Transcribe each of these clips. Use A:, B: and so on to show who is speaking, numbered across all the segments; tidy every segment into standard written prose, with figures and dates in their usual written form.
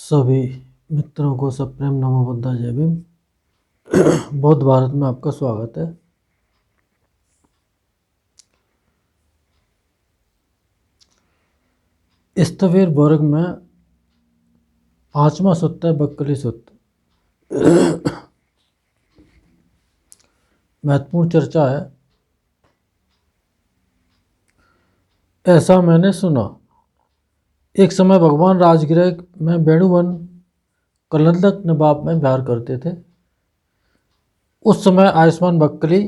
A: सभी मित्रों को सप्रेम नमो बुद्धा जय भीम। बौद्ध भारत में आपका स्वागत है। स्थविर वर्ग में 5वां सूत्र है बक्कली सूत्र। महत्वपूर्ण चर्चा है। ऐसा मैंने सुना, एक समय भगवान राजगृह में वेणुवन कलंदक नवाब में विहार करते थे। उस समय आयुष्मान बक्कली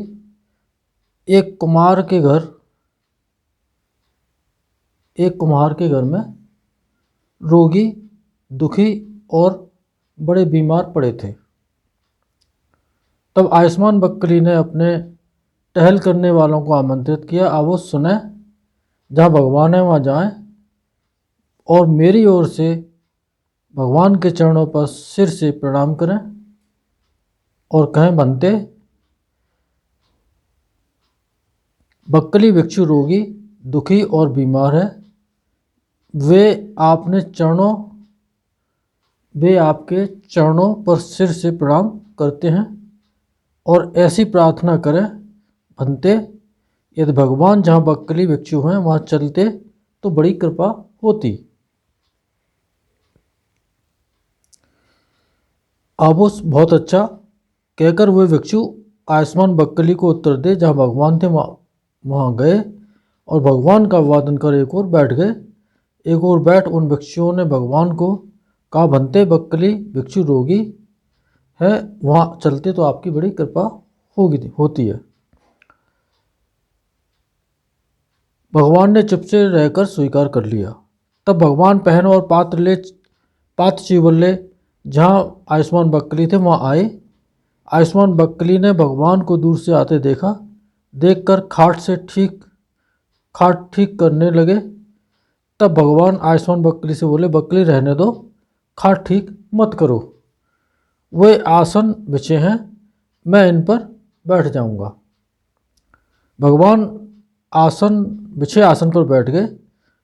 A: एक कुम्हार के घर में रोगी, दुखी और बड़े बीमार पड़े थे। तब आयुष्मान बक्कली ने अपने टहल करने वालों को आमंत्रित किया, आवो सुने, जहाँ भगवान है वहाँ जाएं और मेरी ओर से भगवान के चरणों पर सिर से प्रणाम करें और कहें, बनते बक्कली भिक्षु रोगी, दुखी और बीमार है। वे आपके चरणों पर सिर से प्रणाम करते हैं और ऐसी प्रार्थना करें, बनते यदि भगवान जहाँ बक्कली भिक्षु हैं वहाँ चलते तो बड़ी कृपा होती। आबोस बहुत अच्छा कहकर वे भिक्षु आयुष्मान बक्कली को उत्तर दे जहाँ भगवान थे वहाँ गए और भगवान का वादन कर एक और बैठ गए। एक और बैठ उन भिक्षुओं ने भगवान को कहा, बनते बक्कली भिक्षु रोगी है, वहाँ चलते तो आपकी बड़ी कृपा होती है। भगवान ने चुप से रहकर स्वीकार कर लिया। तब भगवान पहन और पात्र चीवल ले जहाँ आयुष्मान बक्कली थे वहाँ आए। आयुष्मान बक्कली ने भगवान को दूर से आते देखा। देखकर खाट ठीक करने लगे। तब भगवान आयुष्मान बक्कली से बोले, बक्कली रहने दो, खाट ठीक मत करो, वे आसन बिछे हैं, मैं इन पर बैठ जाऊंगा। भगवान बिछे आसन पर बैठ गए।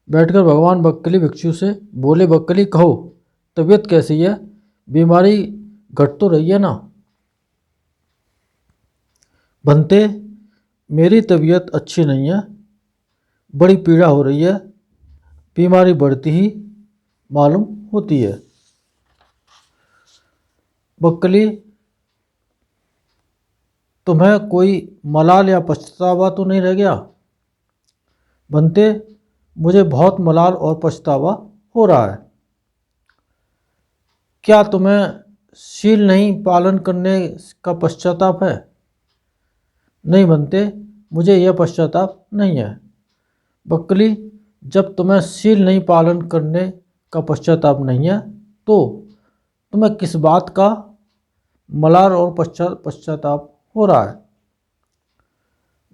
A: बैठकर भगवान बक्कली भिक्षु से बोले, बक्कली कहो, तबीयत कैसी है, बीमारी घट तो रही है ना। बनते मेरी तबीयत अच्छी नहीं है, बड़ी पीड़ा हो रही है, बीमारी बढ़ती ही मालूम होती है। बक्कली, तुम्हें कोई मलाल या पछतावा तो नहीं रह गया। बनते, मुझे बहुत मलाल और पछतावा हो रहा है। क्या तुम्हें शील नहीं पालन करने का पश्चाताप है। नहीं बनते, मुझे यह पश्चाताप नहीं है। बक्कली, जब तुम्हें शील नहीं पालन करने का पश्चाताप नहीं है तो तुम्हें किस बात का मलाल और पश्चाताप हो रहा है।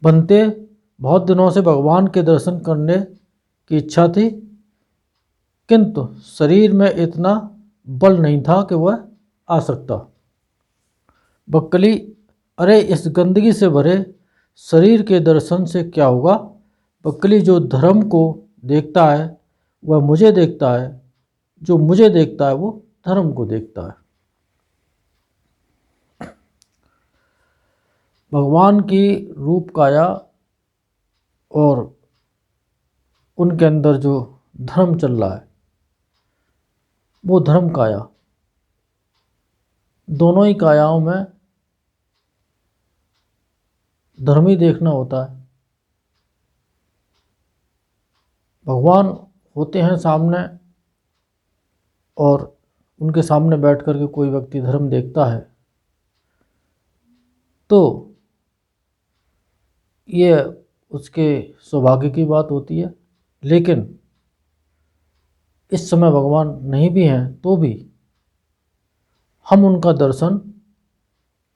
A: बनते, बहुत दिनों से भगवान के दर्शन करने की इच्छा थी, किंतु शरीर में इतना बल नहीं था कि वह आ सकता। बक्कली, अरे इस गंदगी से भरे शरीर के दर्शन से क्या होगा। बक्कली, जो धर्म को देखता है वह मुझे देखता है, जो मुझे देखता है वो धर्म को देखता है। भगवान की रूप काया और उनके अंदर जो धर्म चल रहा है वो धर्म काया, दोनों ही कायाओं में धर्म ही देखना होता है। भगवान होते हैं सामने और उनके सामने बैठ कर के कोई व्यक्ति धर्म देखता है तो ये उसके सौभाग्य की बात होती है। लेकिन इस समय भगवान नहीं भी हैं तो भी हम उनका दर्शन,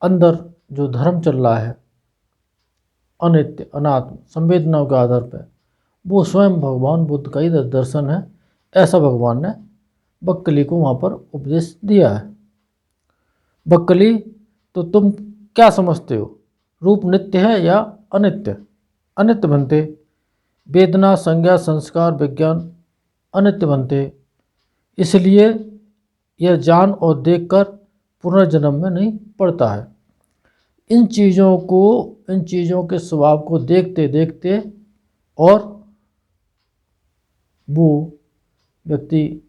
A: अंदर जो धर्म चल रहा है अनित्य अनात्म संवेदनाओं के आधार पर, वो स्वयं भगवान बुद्ध का ही दर्शन है। ऐसा भगवान ने बक्कली को वहाँ पर उपदेश दिया है। बक्कली, तो तुम क्या समझते हो, रूप नित्य है या अनित्य। अनित्य बनते, वेदना संज्ञा संस्कार विज्ञान अनित्य बनते, इसलिए यह जान और देखकर पुनर्जन्म में नहीं पड़ता है। इन चीज़ों के स्वभाव को देखते देखते और वो व्यक्ति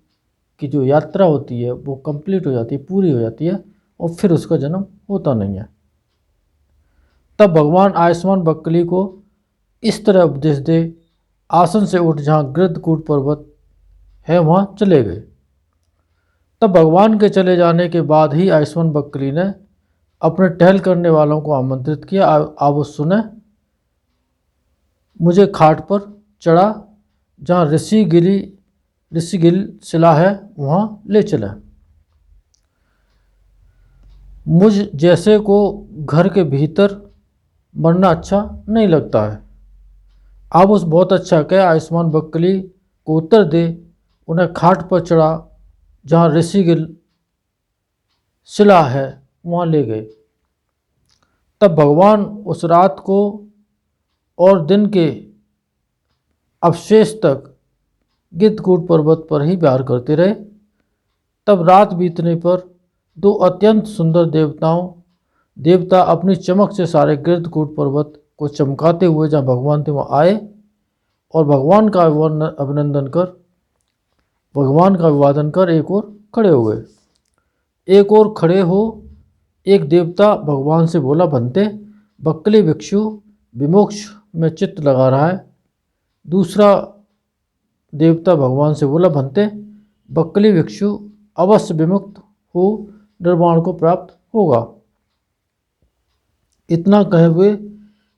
A: की जो यात्रा होती है वो कंप्लीट हो जाती है, पूरी हो जाती है, और फिर उसका जन्म होता नहीं है। तब भगवान आयुष्मान बकली को इस तरह उपदेश दे आसन से उठ, जहाँ गृद्धकूट पर्वत है वहाँ चले गए। तब भगवान के चले जाने के बाद ही आयुष्मान बकली ने अपने टहल करने वालों को आमंत्रित किया, आप वो सुने, मुझे खाट पर चढ़ा, जहाँ ऋषिगिल शिला है वहाँ ले चला। मुझ जैसे को घर के भीतर मरना अच्छा नहीं लगता है। आप उस बहुत अच्छा कह आयुष्मान बकली को उत्तर दे उन्हें खाट पर चढ़ा, जहाँ ऋषिगिल शिला है वहाँ ले गए। तब भगवान उस रात को और दिन के अवशेष तक गृद्धकूट पर्वत पर ही विहार करते रहे। तब रात बीतने पर दो अत्यंत सुंदर देवता अपनी चमक से सारे गृद्धकूट पर्वत को चमकाते हुए जहाँ भगवान थे वहाँ आए और भगवान का अभिवादन कर एक और खड़े हो गए। एक और खड़े हो एक देवता भगवान से बोला, बनते बकली भिक्षु विमोक्ष में चित्त लगा रहा है। दूसरा देवता भगवान से बोला, बनते बकली भिक्षु अवश्य विमुक्त हो निर्वाण को प्राप्त होगा। इतना कहे हुए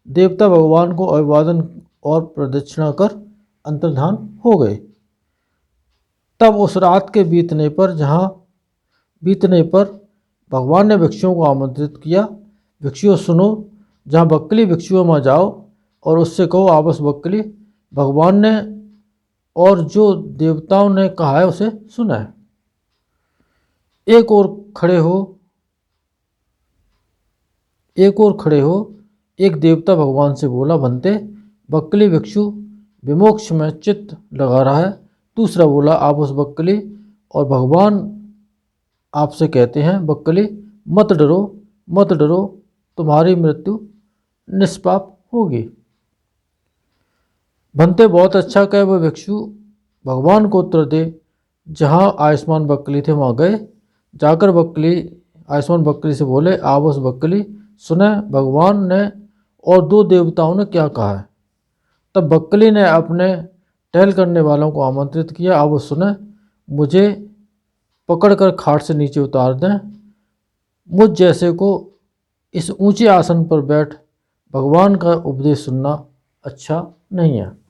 A: देवता भगवान को अभिवादन और प्रदक्षिणा कर अंतर्धान हो गए। तब उस रात के बीतने पर भगवान ने भिक्षुओं को आमंत्रित किया, भिक्षुओं सुनो, जहाँ बकली भिक्षुओं में जाओ और उससे कहो आपस बकली भगवान ने और जो देवताओं ने कहा है उसे सुना है। एक और खड़े हो एक देवता भगवान से बोला, बनते बकली भिक्षु विमोक्ष में चित्त लगा रहा है। दूसरा बोला, आप उस बकली और भगवान आपसे कहते हैं, बकली मत डरो, तुम्हारी मृत्यु निष्पाप होगी। बनते बहुत अच्छा कहे वह भिक्षु भगवान को उत्तर दे, जहाँ आयुष्मान बकली थे वहाँ गए। जाकर आयुष्मान बकली से बोले, आप उस बकली सुने भगवान ने और दो देवताओं ने क्या कहा है। तब बकली ने अपने टहल करने वालों को आमंत्रित किया, आप सुने, मुझे पकड़कर खाट से नीचे उतार दें। मुझ जैसे को इस ऊंचे आसन पर बैठ भगवान का उपदेश सुनना अच्छा नहीं है।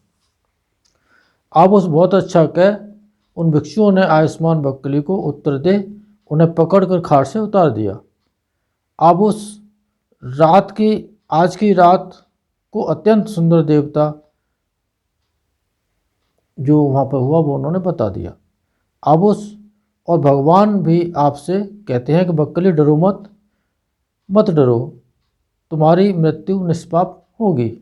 A: आप उस बहुत अच्छा कह उन भिक्षुओं ने आयुष्मान बकली को उत्तर दे उन्हें पकड़कर खाट से उतार दिया। आप उस आज की रात को अत्यंत सुंदर देवता जो वहाँ पर हुआ वो उन्होंने बता दिया। अब और भगवान भी आपसे कहते हैं कि बकली डरो मत डरो, तुम्हारी मृत्यु निष्पाप होगी।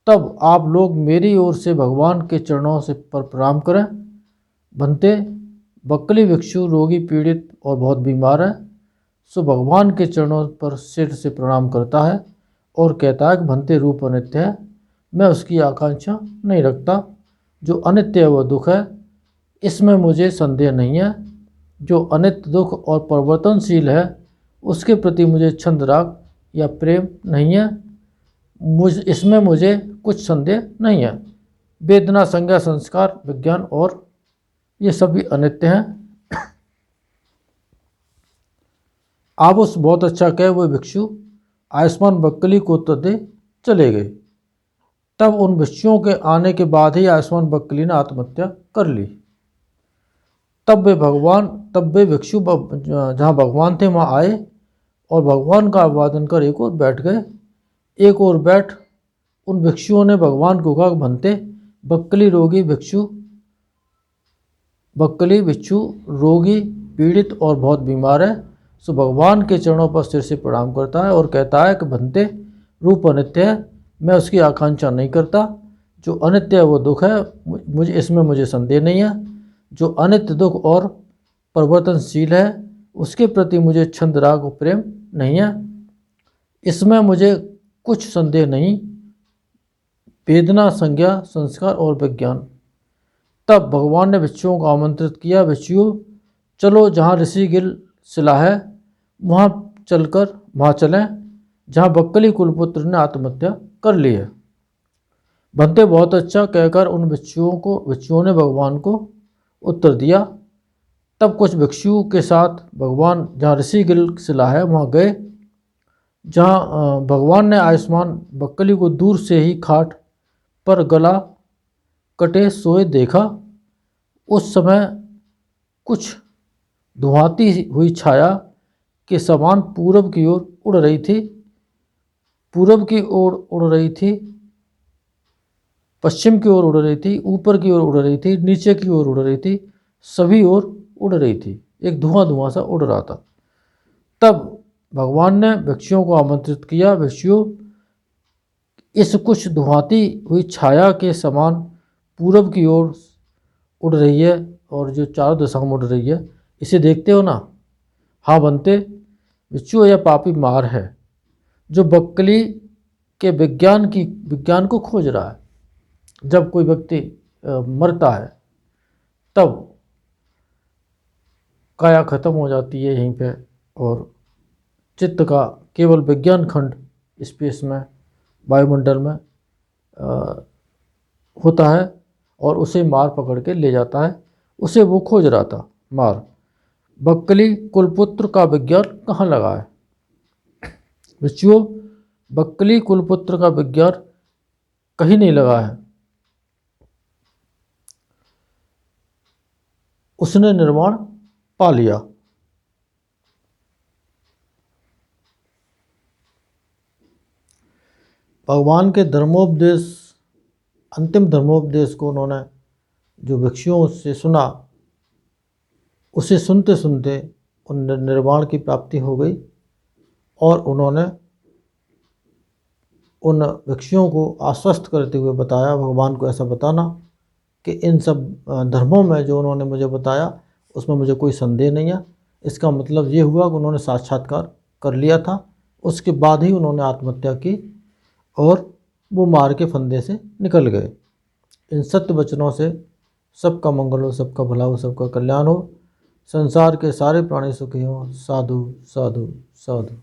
A: तब आप लोग मेरी ओर से भगवान के चरणों से पर प्रणाम करें। बनते बकली भिक्षु रोगी पीड़ित और बहुत बीमार है, सो भगवान के चरणों पर सिर से प्रणाम करता है और कहता है कि बनते रूप अनित्य है, मैं उसकी आकांक्षा नहीं रखता। जो अनित्य है वह दुख है, इसमें मुझे संदेह नहीं है। जो अनित्य दुख और परिवर्तनशील है उसके प्रति मुझे छंद राग या प्रेम नहीं है। इसमें मुझे कुछ संदेह नहीं है। वेदना, संज्ञा, संस्कार, विज्ञान और ये सभी अनित्य हैं। आप उस बहुत अच्छा कहे हुए भिक्षु आयुष्मान बकली को उत्तर दे चले गए। तब उन भिक्षुओं के आने के बाद ही आयुष्मान बकली ने आत्महत्या कर ली। तब वे भिक्षु जहाँ भगवान थे वहाँ आए और भगवान का अभिवादन कर एक और बैठ गए। एक और बैठ उन भिक्षुओं ने भगवान को कहा, बनते बकली भिक्षु रोगी पीड़ित और बहुत बीमार है, सो भगवान के चरणों पर सिर से प्रणाम करता है और कहता है कि बनते रूप अनित्य है, मैं उसकी आकांक्षा नहीं करता। जो अनित्य है वो दुख है, मुझे संदेह नहीं है। जो अनित्य दुख और परिवर्तनशील है, उसके प्रति मुझे छंद राग और प्रेम नहीं है। इसमें मुझे कुछ संदेह नहीं। वेदना, संज्ञा, संस्कार और विज्ञान। तब भगवान ने भिक्षुओं को आमंत्रित किया, भिक्षुओं चलो, जहाँ ऋषि गिल शिला है वहाँ चलें, जहाँ बक्कली कुलपुत्र ने आत्महत्या कर ली है। भंते बहुत अच्छा कहकर उन भिक्षुओं ने भगवान को उत्तर दिया। तब कुछ भिक्षुओं के साथ भगवान जहाँ ऋषि गिल शिला है वहाँ गए, जहाँ भगवान ने आयुष्मान बक्कली को दूर से ही खाट पर गला कटे सोए देखा। उस समय कुछ धुआंती हुई छाया के समान पूरब की ओर उड़ रही थी, पूरब की ओर उड़ रही थी, पश्चिम की ओर उड़ रही थी, ऊपर की ओर उड़ रही थी, नीचे की ओर उड़ रही थी, सभी ओर उड़ रही थी। एक धुआं सा उड़ रहा था। तब भगवान ने भिक्षुओं को आमंत्रित किया, भिक्षुओं इस कुछ धुआंती हुई छाया के समान पूरब की ओर उड़ रही है और जो चारों दिशाओं में उड़ रही है, इसे देखते हो ना? हाँ बनते, भिक्षुओं यह पापी मार है जो बक्कली के विज्ञान को खोज रहा है। जब कोई व्यक्ति मरता है तब काया खत्म हो जाती है यहीं पे, और चित्त का केवल विज्ञान खंड स्पेस में, वायुमंडल में होता है, और उसे मार पकड़ के ले जाता है। उसे वो खोज रहा था मार। बक्कली कुलपुत्र का विज्ञान कहाँ लगा है? भिक्षुओं, बक्कली कुलपुत्र का विज्ञान कहीं नहीं लगा है। उसने निर्वाण पा लिया। भगवान के धर्मोपदेश, अंतिम धर्मोपदेश को उन्होंने जो भिक्षुओं से सुना, उसे सुनते सुनते उन निर्वाण की प्राप्ति हो गई। और उन्होंने उन भिक्षुओं को आश्वस्त करते हुए बताया, भगवान को ऐसा बताना कि इन सब धर्मों में जो उन्होंने मुझे बताया उसमें मुझे कोई संदेह नहीं है। इसका मतलब ये हुआ कि उन्होंने साक्षात्कार कर लिया था। उसके बाद ही उन्होंने आत्महत्या की और वो मार के फंदे से निकल गए। इन सत्य वचनों से सबका मंगल हो, सबका भला हो, सबका कल्याण हो, संसार के सारे प्राणी सुखी हों। साधु साधु साधु।